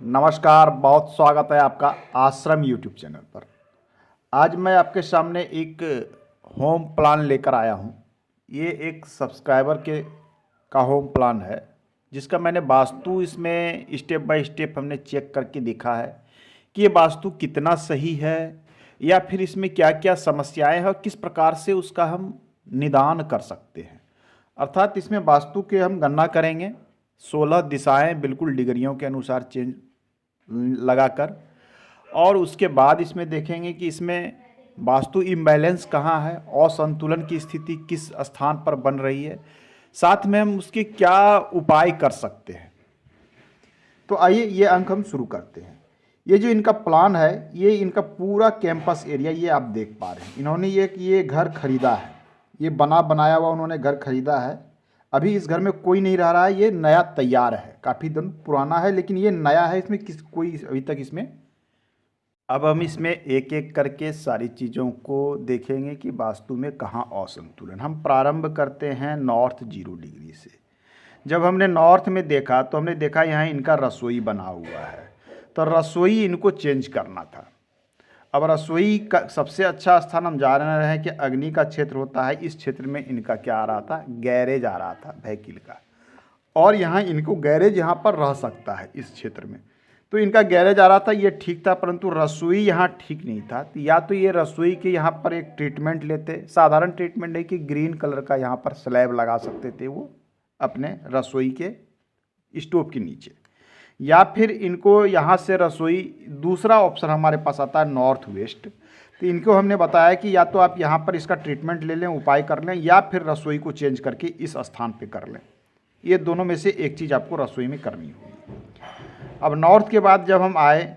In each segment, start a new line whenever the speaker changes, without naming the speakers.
नमस्कार, बहुत स्वागत है आपका आश्रम यूट्यूब चैनल पर। आज मैं आपके सामने एक होम प्लान लेकर आया हूँ। ये एक सब्सक्राइबर के का होम प्लान है, जिसका मैंने वास्तु इसमें स्टेप बाय स्टेप हमने चेक करके देखा है कि ये वास्तु कितना सही है या फिर इसमें क्या क्या समस्याएं हैं और किस प्रकार से उसका हम निदान कर सकते हैं। अर्थात इसमें वास्तु के हम गणना करेंगे, 16 दिशाएं बिल्कुल डिग्रियों के अनुसार चेंज लगाकर, और उसके बाद इसमें देखेंगे कि इसमें वास्तु इम्बैलेंस कहाँ है, असंतुलन की स्थिति किस स्थान पर बन रही है, साथ में हम उसके क्या उपाय कर सकते हैं। तो आइए ये अंक हम शुरू करते हैं। ये जो इनका प्लान है, ये इनका पूरा कैंपस एरिया ये आप देख पा रहे हैं। इन्होंने ये घर खरीदा है, ये बना बनाया हुआ उन्होंने घर खरीदा है। अभी इस घर में कोई नहीं रह रहा है, ये नया तैयार है, काफ़ी दिन पुराना है लेकिन ये नया है। इसमें कोई अभी तक इसमें, अब हम इसमें एक एक करके सारी चीज़ों को देखेंगे कि वास्तु में कहाँ असंतुलन। हम प्रारंभ करते हैं नॉर्थ 0 डिग्री से। जब हमने नॉर्थ में देखा तो हमने देखा यहाँ इनका रसोई बना हुआ है, तो रसोई इनको चेंज करना था। अब रसोई का सबसे अच्छा स्थान हम जान रहे हैं कि अग्नि का क्षेत्र होता है। इस क्षेत्र में इनका क्या आ रहा था, गैरेज आ रहा था व्हीकल का, और यहाँ इनको गैरेज यहाँ पर रह सकता है इस क्षेत्र में। तो इनका गैरेज आ रहा था, ये ठीक था, परंतु रसोई यहाँ ठीक नहीं था। तो या तो ये रसोई के यहाँ पर एक ट्रीटमेंट लेते, साधारण ट्रीटमेंट है कि ग्रीन कलर का यहाँ पर स्लैब लगा सकते थे वो अपने रसोई के स्टोव के नीचे, या फिर इनको यहाँ से रसोई, दूसरा ऑप्शन हमारे पास आता है नॉर्थ वेस्ट। तो इनको हमने बताया कि या तो आप यहाँ पर इसका ट्रीटमेंट ले लें, उपाय कर लें, या फिर रसोई को चेंज करके इस स्थान पे कर लें। ये दोनों में से एक चीज़ आपको रसोई में करनी होगी। अब नॉर्थ के बाद जब हम आए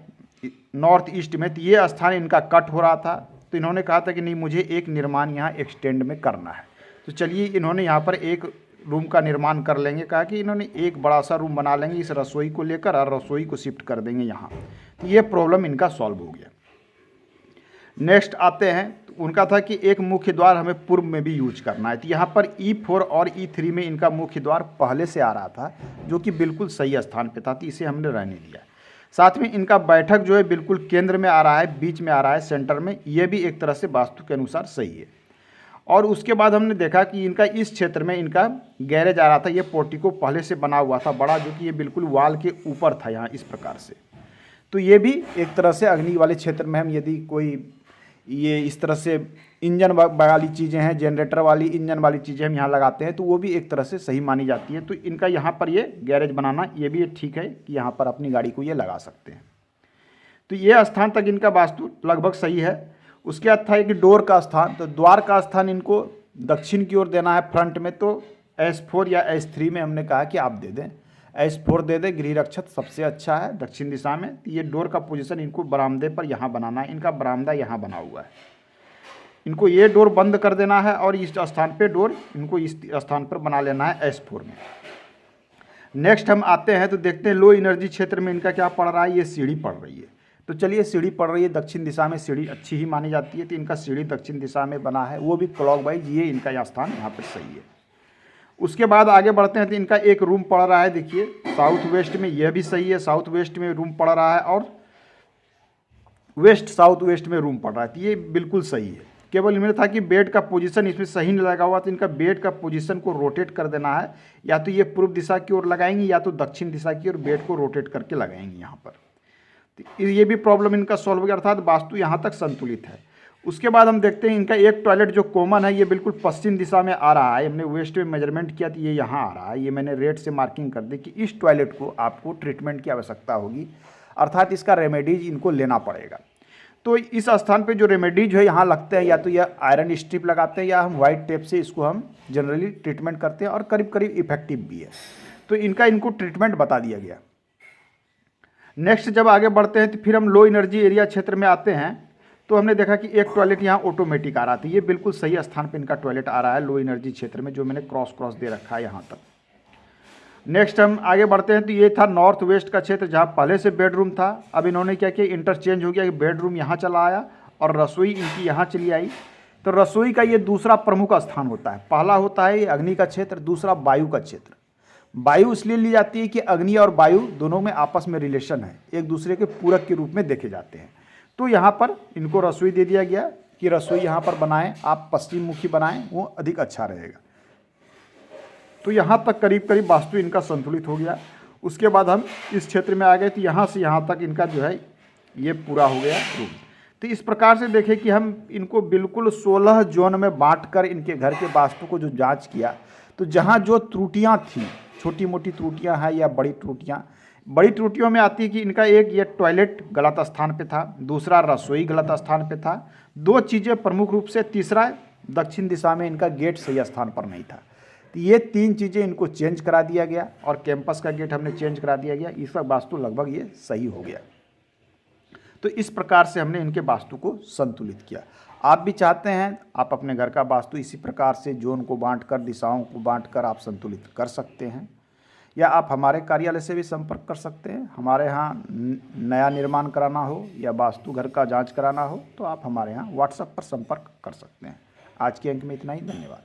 नॉर्थ ईस्ट में, तो ये स्थान इनका कट हो रहा था। तो इन्होंने कहा था कि नहीं, मुझे एक निर्माण यहाँ एक्सटेंड में करना है। तो चलिए इन्होंने यहाँ पर एक रूम का निर्माण कर लेंगे। कहा कि इन्होंने एक बड़ा सा रूम बना लेंगे इस रसोई को लेकर, और रसोई को शिफ्ट कर देंगे यहाँ। तो ये प्रॉब्लम इनका सॉल्व हो गया। नेक्स्ट आते हैं, तो उनका था कि एक मुख्य द्वार हमें पूर्व में भी यूज करना है। तो यहाँ पर E4 और E3 में इनका मुख्य द्वार पहले से आ रहा था, जो कि बिल्कुल सही स्थान पे था, तो इसे हमने रहने दिया। साथ में इनका बैठक जो है बिल्कुल केंद्र में आ रहा है, बीच में आ रहा है, सेंटर में। ये भी एक तरह से वास्तु के अनुसार सही है। और उसके बाद हमने देखा कि इनका इस क्षेत्र में इनका गैरेज आ रहा था। ये पोर्टिको पहले से बना हुआ था बड़ा, जो कि ये बिल्कुल वाल के ऊपर था यहाँ इस प्रकार से। तो ये भी एक तरह से अग्नि वाले क्षेत्र में हम यदि कोई ये इस तरह से इंजन वाली चीज़ें हैं, जनरेटर वाली इंजन वाली चीज़ें हम यहाँ लगाते हैं, तो वो भी एक तरह से सही मानी जाती है। तो इनका यहाँ पर ये गैरेज बनाना ये भी ठीक है कि यहाँ पर अपनी गाड़ी को ये लगा सकते हैं। तो ये स्थान तक इनका वास्तु लगभग सही है। उसके बाद था कि डोर का स्थान, तो द्वार का स्थान इनको दक्षिण की ओर देना है फ्रंट में। तो S4 या S3 में हमने कहा कि आप दे दें, S4 दे दें, गृह रक्षक सबसे अच्छा है दक्षिण दिशा में। तो ये डोर का पोजीशन इनको बरामदे पर यहाँ बनाना है। इनका बरामदा यहाँ बना हुआ है, इनको ये डोर बंद कर देना है और इस स्थान पे डोर इनको इस स्थान पर बना लेना है S4 में। नेक्स्ट हम आते हैं तो देखते हैं लो एनर्जी क्षेत्र में इनका क्या पड़ रहा है। ये सीढ़ी पड़ रही है, तो चलिए सीढ़ी पड़ रही है दक्षिण दिशा में, सीढ़ी अच्छी ही मानी जाती है। तो इनका सीढ़ी दक्षिण दिशा में बना है, वो भी क्लॉकवाइज, ये इनका यह स्थान यहाँ पर सही है। उसके बाद आगे बढ़ते हैं तो इनका एक रूम पड़ रहा है, देखिए साउथ वेस्ट में, यह भी सही है। साउथ वेस्ट में रूम पड़ रहा है और वेस्ट साउथ वेस्ट में रूम पड़ रहा है, तो ये बिल्कुल सही है। केवल इनमें था कि बेड का पोजीशन इसमें सही नहीं लगा हुआ, तो इनका बेड का पोजीशन को रोटेट कर देना है। या तो ये पूर्व दिशा की ओर लगाएंगे या तो दक्षिण दिशा की ओर बेड को रोटेट करके लगाएंगे यहाँ पर। तो ये भी प्रॉब्लम इनका सॉल्व हो गया, अर्थात वास्तु यहाँ तक संतुलित है। उसके बाद हम देखते हैं इनका एक टॉयलेट जो कॉमन है, ये बिल्कुल पश्चिम दिशा में आ रहा है। हमने वेस्ट में मेजरमेंट किया तो ये यहाँ आ रहा है। ये मैंने रेड से मार्किंग कर दी कि इस टॉयलेट को आपको ट्रीटमेंट की आवश्यकता होगी, अर्थात इसका रेमेडीज इनको लेना पड़ेगा। तो इस स्थान पे जो रेमेडीज है यहाँ लगते हैं, या तो यह आयरन स्ट्रिप लगाते हैं या हम वाइट टेप से इसको हम जनरली ट्रीटमेंट करते हैं, और करीब करीब इफेक्टिव भी है। तो इनको ट्रीटमेंट बता दिया गया। नेक्स्ट जब आगे बढ़ते हैं तो फिर हम लो एनर्जी एरिया क्षेत्र में आते हैं। तो हमने देखा कि एक टॉयलेट यहाँ ऑटोमेटिक आ रहा था, ये बिल्कुल सही स्थान पे इनका टॉयलेट आ रहा है लो एनर्जी क्षेत्र में, जो मैंने क्रॉस दे रखा है यहाँ तक। नेक्स्ट हम आगे बढ़ते हैं तो ये था नॉर्थ वेस्ट का क्षेत्र, जहाँ पहले से बेडरूम था। अब इन्होंने क्या किया, इंटरचेंज हो गया कि बेडरूम यहाँ चला आया और रसोई इनकी यहाँ चली आई। तो रसोई का ये दूसरा प्रमुख स्थान होता है। पहला होता है ये अग्नि का क्षेत्र, दूसरा वायु का क्षेत्र। वायु इसलिए ली जाती है कि अग्नि और वायु दोनों में आपस में रिलेशन है, एक दूसरे के पूरक के रूप में देखे जाते हैं। तो यहाँ पर इनको रसोई दे दिया गया कि रसोई यहाँ पर बनाएं, आप पश्चिम मुखी बनाएं, वो अधिक अच्छा रहेगा। तो यहाँ तक करीब करीब वास्तु इनका संतुलित हो गया। उसके बाद हम इस क्षेत्र में आ गए, तो यहाँ से यहाँ तक इनका जो है ये पूरा हो गया रूम। तो इस प्रकार से देखें कि हम इनको बिल्कुल 16 जोन में बांटकर इनके घर के वास्तु को जो जांच किया, तो जहाँ जो त्रुटियाँ थी, छोटी मोटी त्रुटियाँ हैं या बड़ी त्रुटियाँ, बड़ी त्रुटियों में आती है कि इनका एक ये टॉयलेट गलत स्थान पे था, दूसरा रसोई गलत स्थान पे था, दो चीज़ें प्रमुख रूप से, तीसरा दक्षिण दिशा में इनका गेट सही स्थान पर नहीं था। तो ये 3 चीज़ें इनको चेंज करा दिया गया और कैंपस का गेट हमने चेंज करा दिया गया। इसका वास्तु लगभग ये सही हो गया। तो इस प्रकार से हमने इनके वास्तु को संतुलित किया। आप भी चाहते हैं आप अपने घर का वास्तु इसी प्रकार से जोन को बांटकर, दिशाओं को बांटकर आप संतुलित कर सकते हैं, या आप हमारे कार्यालय से भी संपर्क कर सकते हैं। हमारे यहाँ नया निर्माण कराना हो या वास्तु घर का जांच कराना हो तो आप हमारे यहाँ व्हाट्सएप पर संपर्क कर सकते हैं। आज के अंक में इतना ही, धन्यवाद।